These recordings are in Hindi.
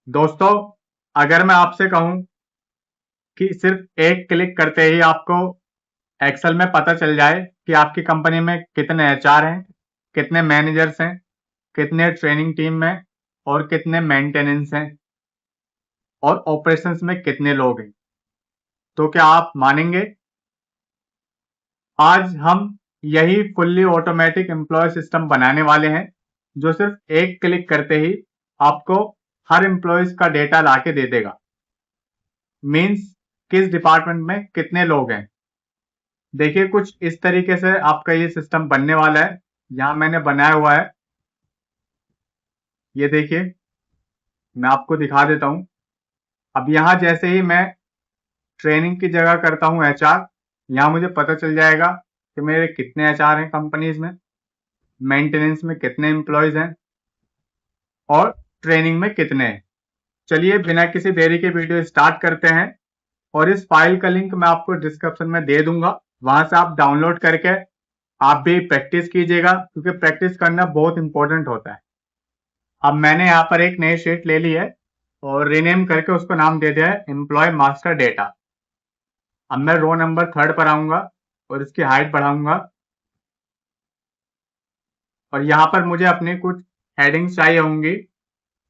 दोस्तों, अगर मैं आपसे कहूं कि सिर्फ एक क्लिक करते ही आपको एक्सेल में पता चल जाए कि आपकी कंपनी में कितने एचआर हैं, कितने मैनेजर्स हैं, कितने ट्रेनिंग टीम में और कितने मेंटेनेंस हैं और ऑपरेशंस में कितने लोग हैं, तो क्या आप मानेंगे? आज हम यही फुल्ली ऑटोमेटिक एम्प्लॉय सिस्टम बनाने वाले हैं, जो सिर्फ एक क्लिक करते ही आपको हर एम्प्लॉयज का डेटा लाके दे देगा। मीन्स किस डिपार्टमेंट में कितने लोग हैं। देखिए, कुछ इस तरीके से आपका ये सिस्टम बनने वाला है। यहाँ मैंने बनाया हुआ है, ये देखिए, मैं आपको दिखा देता हूँ। अब यहाँ जैसे ही मैं ट्रेनिंग की जगह करता हूँ एचआर, यहाँ मुझे पता चल जाएगा कि मेरे कितने एचआर हैं कंपनीज में, मेंटेनेंस में कितने एम्प्लॉयज हैं और ट्रेनिंग में कितने हैं। चलिए बिना किसी देरी के वीडियो स्टार्ट करते हैं, और इस फाइल का लिंक मैं आपको डिस्क्रिप्शन में दे दूंगा, वहां से आप डाउनलोड करके आप भी प्रैक्टिस कीजिएगा, क्योंकि प्रैक्टिस करना बहुत इंपॉर्टेंट होता है। अब मैंने यहाँ पर एक नई शीट ले ली है और रीनेम करके उसको नाम दे दिया है एम्प्लॉय मास्टर डेटा। अब मैं रो नंबर 3 पर आऊंगा और इसकी हाइट बढ़ाऊंगा, और यहाँ पर मुझे अपनी कुछ हेडिंग्स चाहिए होंगी।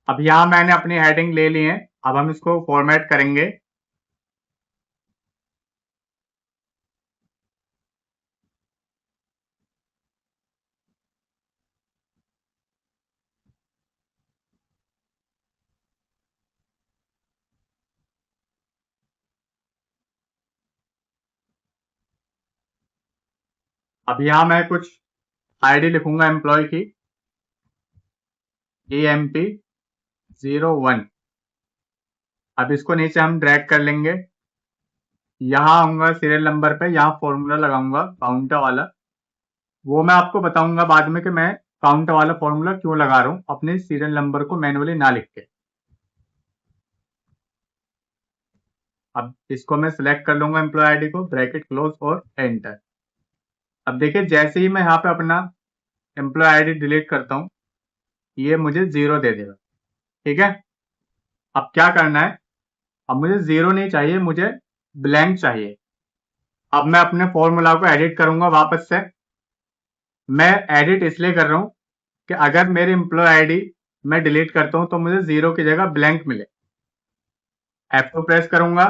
अब यहाँ मैंने अपनी हेडिंग ले ली है, अब हम इसको फॉर्मेट करेंगे। अब यहाँ मैं कुछ आईडी लिखूंगा एम्प्लॉय की, EMP01। अब इसको नीचे हम ड्रैग कर लेंगे। यहाँ आऊंगा सीरियल नंबर पे, यहाँ फॉर्मूला लगाऊंगा काउंटर वाला। वो मैं आपको बताऊंगा बाद में कि मैं काउंटर वाला फॉर्मूला क्यों लगा रहा हूँ अपने सीरियल नंबर को मैन्युअली ना लिख के। अब इसको मैं सिलेक्ट कर लूंगा एम्प्लॉय आईडी को, ब्रैकेट क्लोज और एंटर। अब देखिए, जैसे ही मैं यहाँ पे अपना एम्प्लॉय आईडी डिलीट करता हूँ, ये मुझे 0 दे देगा। ठीक है, अब क्या करना है? अब मुझे 0 नहीं चाहिए, मुझे ब्लैंक चाहिए। अब मैं अपने फॉर्मूला को एडिट करूंगा वापस से। मैं एडिट इसलिए कर रहा हूँ कि अगर मेरी एम्प्लॉय आईडी मैं डिलीट करता हूँ तो मुझे 0 की जगह ब्लैंक मिले। F2 प्रेस करूंगा,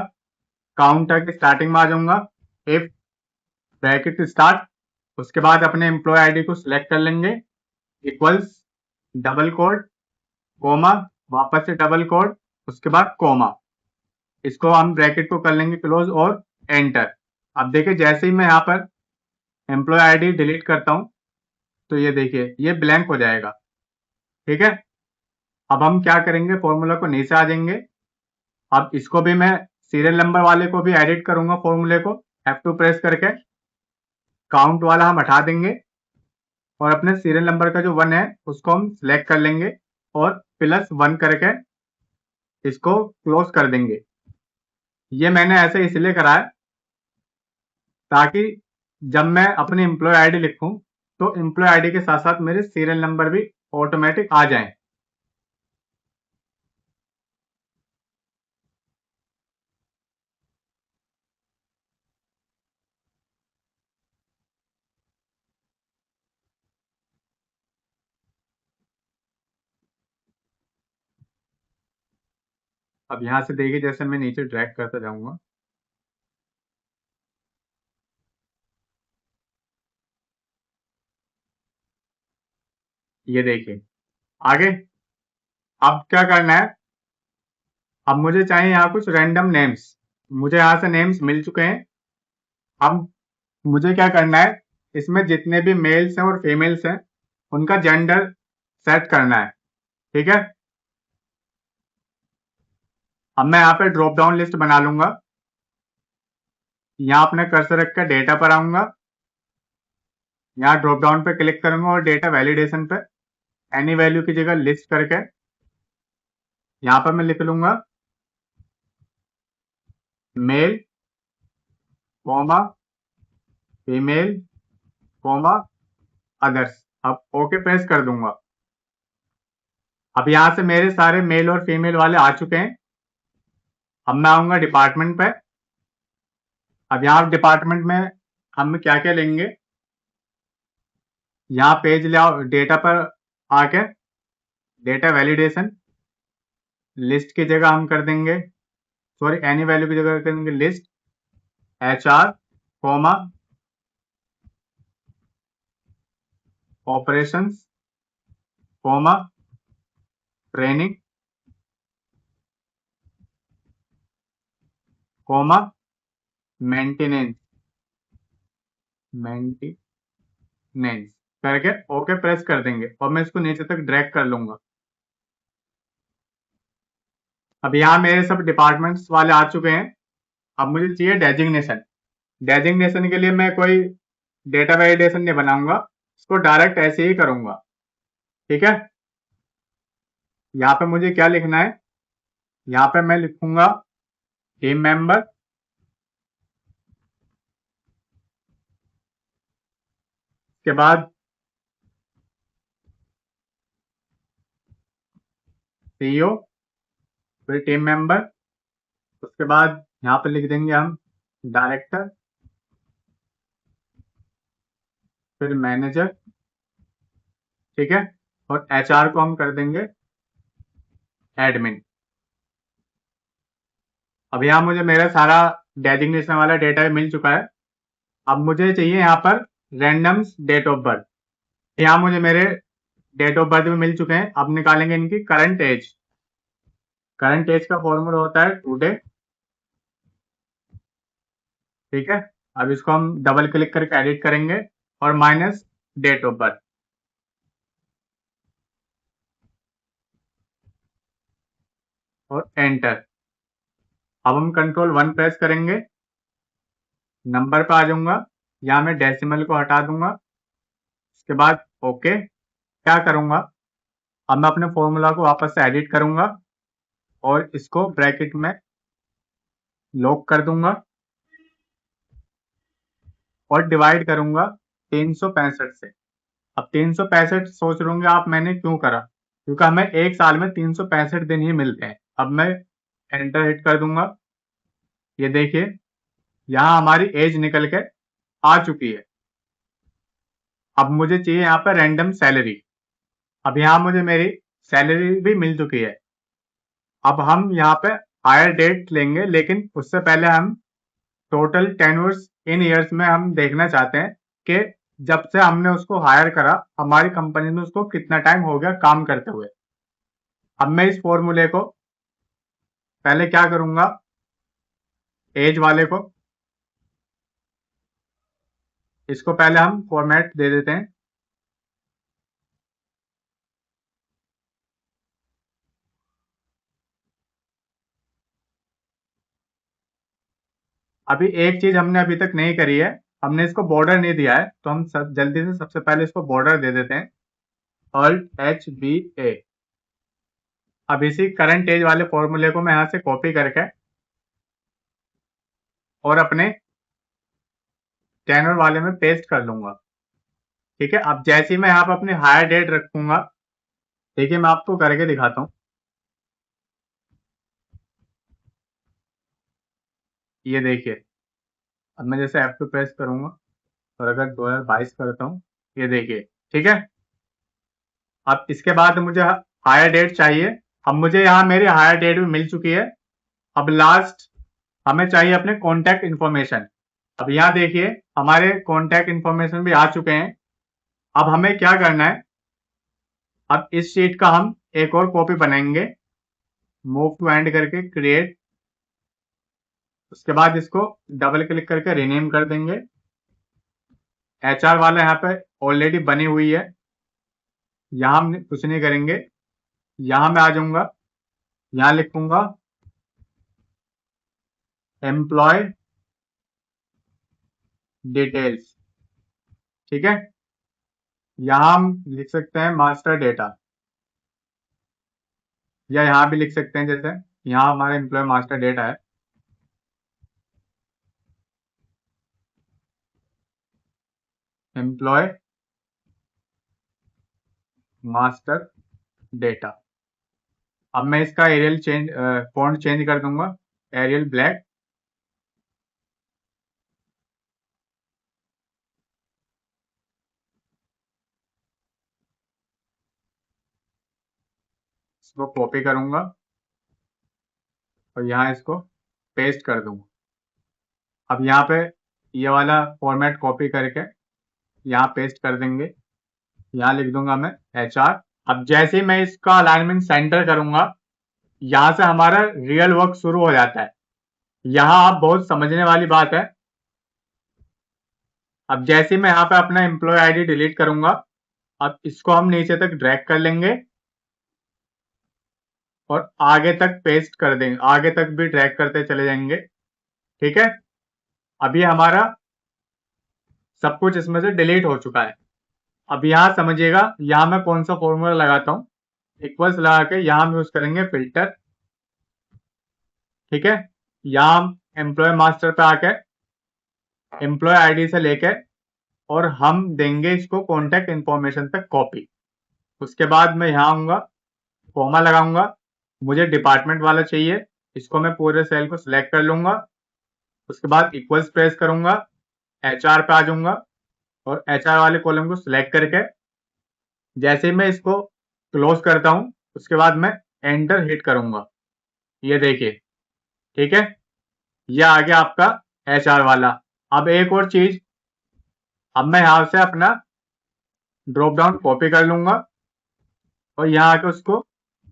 काउंटर की स्टार्टिंग में आ जाऊंगा, इफ ब्रैकेट स्टार्ट, उसके बाद अपने एम्प्लॉय आईडी को सिलेक्ट कर लेंगे, इक्वल्स डबल कोड कोमा, वापस से डबल कोड, उसके बाद कोमा। इसको हम ब्रैकेट को कर लेंगे क्लोज और एंटर। अब देखिए, जैसे ही मैं यहाँ पर एम्प्लॉय आईडी डिलीट करता हूँ तो ये देखिए, ये ब्लैंक हो जाएगा। ठीक है, अब हम क्या करेंगे, फॉर्मूला को नीचे आ जाएंगे। अब इसको भी मैं सीरियल नंबर वाले को भी एडिट करूंगा फॉर्मूले को, F2 प्रेस करके काउंट वाला हम हटा देंगे, और अपने सीरियल नंबर का जो 1 है उसको हम सिलेक्ट कर लेंगे और +1 करके इसको क्लोज कर देंगे। ये मैंने ऐसे इसलिए करा है ताकि जब मैं अपनी एम्प्लॉय आईडी लिखूं तो एम्प्लॉय आईडी के साथ साथ मेरे सीरियल नंबर भी ऑटोमेटिक आ जाएं। अब यहां से देखिए, जैसे मैं नीचे ड्रैग करता जाऊंगा, ये देखिए आगे। अब क्या करना है? अब मुझे चाहिए यहाँ कुछ रैंडम नेम्स। मुझे यहाँ से नेम्स मिल चुके हैं। अब मुझे क्या करना है, इसमें जितने भी मेल्स हैं और फीमेल्स हैं उनका जेंडर सेट करना है। ठीक है, अब मैं यहाँ पे ड्रॉप डाउन लिस्ट बना लूंगा। यहाँ अपने कर्सर रख कर डेटा पर आऊंगा, यहाँ ड्रॉप डाउन पे क्लिक करूंगा और डेटा वैलिडेशन पे एनी वैल्यू की जगह लिस्ट करके यहाँ पर मैं लिख लूंगा male comma female comma others. अब ओके प्रेस कर दूंगा। अब यहाँ से मेरे सारे मेल और फीमेल वाले आ चुके हैं। अब मैं आऊंगा डिपार्टमेंट पे। अब यहाँ डिपार्टमेंट में हम क्या क्या लेंगे, यहाँ पेज लेआउट डेटा पर आके डेटा वैलिडेशन लिस्ट की जगह हम कर देंगे, सॉरी एनी वैल्यू की जगह कर देंगे list HR comma operations comma training comma maintenance करके ओके प्रेस कर देंगे और मैं इसको नीचे तक ड्रैग कर लूंगा। अब यहाँ मेरे सब डिपार्टमेंट्स वाले आ चुके हैं। अब मुझे चाहिए डेजिग्नेशन। डेजिग्नेशन के लिए मैं कोई डेटा वैलिडेशन नहीं बनाऊंगा, इसको डायरेक्ट ऐसे ही करूंगा। ठीक है, यहाँ पे मुझे क्या लिखना है, यहाँ पे मैं लिखूंगा टीम मेंबर, के बाद CEO, फिर टीम मेंबर, उसके बाद यहाँ पे लिख देंगे हम डायरेक्टर, फिर मैनेजर। ठीक है, और HR को हम कर देंगे एडमिन। अब यहाँ मुझे मेरा सारा डेजिग्नेशन वाला डेटा मिल चुका है। अब मुझे चाहिए यहाँ पर रैंडम डेट ऑफ बर्थ। यहाँ मुझे मेरे डेट ऑफ बर्थ भी मिल चुके हैं। अब निकालेंगे इनकी करंट एज। करंट एज का फॉर्मूला होता है टुडे। ठीक है, अब इसको हम डबल क्लिक करके एडिट करेंगे और माइनस डेट ऑफ बर्थ और एंटर। अब हम कंट्रोल 1 प्रेस करेंगे, नंबर पे आ जाऊंगा, यहाँ मैं डेसिमल को हटा दूंगा। उसके बाद ओके। क्या करूंगा, अब मैं अपने फॉर्मूला को वापस से एडिट करूंगा और इसको ब्रैकेट में लॉक कर दूंगा और डिवाइड करूंगा 365 से। अब 365 सोच लूंगे आप मैंने क्यों करा, क्योंकि हमें एक साल में 365 दिन ही मिलते हैं। अब मैं एंटर हिट कर दूंगा। ये देखिए यहाँ हमारी एज निकल के आ चुकी है। अब मुझे चाहिए यहाँ पर रैंडम सैलरी। अब यहाँ मुझे मेरी सैलरी भी मिल चुकी है। अब हम यहाँ पे हायर डेट लेंगे, लेकिन उससे पहले हम टोटल टेन्योर्स इन ईयर्स में हम देखना चाहते हैं कि जब से हमने उसको हायर करा हमारी कंपनी में उसको कितना टाइम हो गया काम करते हुए। अब मैं इस फॉर्मूले को पहले क्या करूंगा, एज वाले को इसको पहले हम फॉर्मेट दे देते हैं। अभी एक चीज हमने अभी तक नहीं करी है, हमने इसको बॉर्डर नहीं दिया है, तो हम जल्दी से सबसे पहले इसको बॉर्डर दे देते हैं, Alt+HBA। अब इसी करंट एज वाले फॉर्मूले को मैं यहाँ से कॉपी करके और अपने टेनर वाले में पेस्ट कर लूंगा। ठीक है, अब जैसे ही मैं यहाँ पर अपनी हायर डेट रखूंगा, देखिए मैं आपको करके दिखाता हूँ। ये देखिए, अब मैं जैसे F2 प्रेस करूंगा और अगर 2022 करता हूँ, ये देखिए। ठीक है, अब इसके बाद मुझे हायर डेट चाहिए। अब मुझे यहाँ मेरी हायर डेट भी मिल चुकी है। अब लास्ट हमें चाहिए अपने कॉन्टैक्ट इन्फॉर्मेशन। अब यहाँ देखिए हमारे कॉन्टैक्ट इन्फॉर्मेशन भी आ चुके हैं। अब हमें क्या करना है, अब इस शीट का हम एक और कॉपी बनाएंगे, मूव टू एंड करके क्रिएट। उसके बाद इसको डबल क्लिक करके रीनेम कर देंगे। HR वाला यहाँ पे ऑलरेडी बनी हुई है, यहाँ हम कुछ नहीं करेंगे। यहाँ मैं आ जाऊंगा, यहाँ लिखूंगा एम्प्लॉय डिटेल्स। ठीक है, यहाँ हम लिख सकते हैं मास्टर डेटा, या यहाँ भी लिख सकते हैं, जैसे यहाँ हमारा एम्प्लॉय मास्टर डेटा है। Employee master data. अब मैं इसका एरियल चेंज फॉन्ट चेंज कर दूंगा, एरियल ब्लैक। इसको कॉपी करूंगा और यहाँ इसको पेस्ट कर दूंगा। अब यहाँ पे ये वाला फॉर्मेट कॉपी करके यहाँ पेस्ट कर देंगे। यहाँ लिख दूंगा मैं HR। अब जैसे ही मैं इसका अलाइनमेंट सेंटर करूंगा, यहाँ से हमारा रियल वर्क शुरू हो जाता है। यहाँ आप बहुत समझने वाली बात है। अब जैसे ही मैं यहाँ पे अपना एम्प्लॉय आईडी डिलीट करूंगा, अब इसको हम नीचे तक ड्रैग कर लेंगे और आगे तक पेस्ट कर देंगे, आगे तक भी ड्रैग करते चले जाएंगे। ठीक है, अभी हमारा सब कुछ इसमें से डिलीट हो चुका है। अब यहाँ समझिएगा, यहाँ मैं कौन सा फॉर्मूला लगाता हूँ। इक्वल्स लगा के यहाँ हम यूज करेंगे फिल्टर। ठीक है, यहाँ हम एम्प्लॉय मास्टर पे आके एम्प्लॉय आईडी से लेके और हम देंगे इसको कॉन्टेक्ट इंफॉर्मेशन तक कॉपी। उसके बाद मैं यहाँ आऊंगा, कॉमा लगाऊंगा, मुझे डिपार्टमेंट वाला चाहिए, इसको मैं पूरे सेल को सिलेक्ट कर लूंगा। उसके बाद इक्वल्स प्रेस करूंगा, HR पे आ जाऊंगा और HR वाले कॉलम को सिलेक्ट करके जैसे ही मैं इसको क्लोज करता हूं, उसके बाद मैं एंटर हिट करूंगा। ये देखिए, ठीक है, ये आ गया आपका HR वाला। अब एक और चीज, अब मैं यहां से अपना ड्रॉप डाउन कॉपी कर लूंगा और यहाँ आके उसको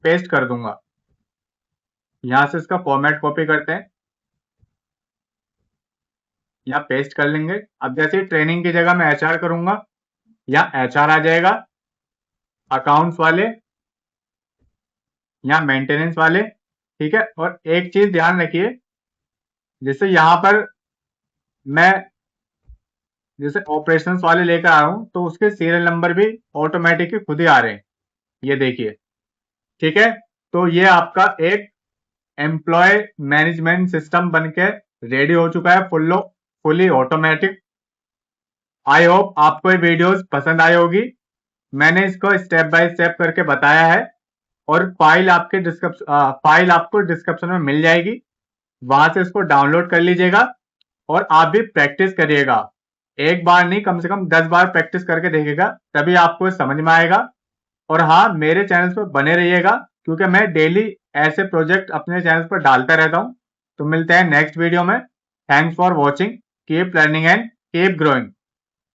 पेस्ट कर दूंगा। यहां से इसका फॉर्मेट कॉपी करते हैं, यहाँ पेस्ट कर लेंगे। अब जैसे ट्रेनिंग की जगह मैं HR करूंगा, यहाँ HR आ जाएगा, अकाउंट्स वाले, यहाँ मेंटेनेंस वाले। ठीक है, और एक चीज ध्यान रखिए, जैसे यहाँ पर मैं जैसे ऑपरेशंस वाले लेकर आ रहा हूं, तो उसके सीरियल नंबर भी ऑटोमेटिकली खुद ही आ रहे हैं, ये देखिए। ठीक है, तो ये आपका एक एम्प्लॉय मैनेजमेंट सिस्टम बनके रेडी हो चुका है, फुली ऑटोमेटिक। आई होप आपको ये वीडियोस पसंद आई होगी। मैंने इसको स्टेप बाय स्टेप करके बताया है और फाइल आपको डिस्क्रिप्शन में मिल जाएगी, वहां से इसको डाउनलोड कर लीजिएगा और आप भी प्रैक्टिस करिएगा। एक बार नहीं, कम से कम 10 बार प्रैक्टिस करके देखिएगा, तभी आपको समझ में आएगा। और हाँ, मेरे चैनल पर बने रहिएगा, क्योंकि मैं डेली ऐसे प्रोजेक्ट अपने चैनल पर डालता रहता हूँ। तो मिलते हैं नेक्स्ट वीडियो में। Thanks for watching, keep learning and keep growing.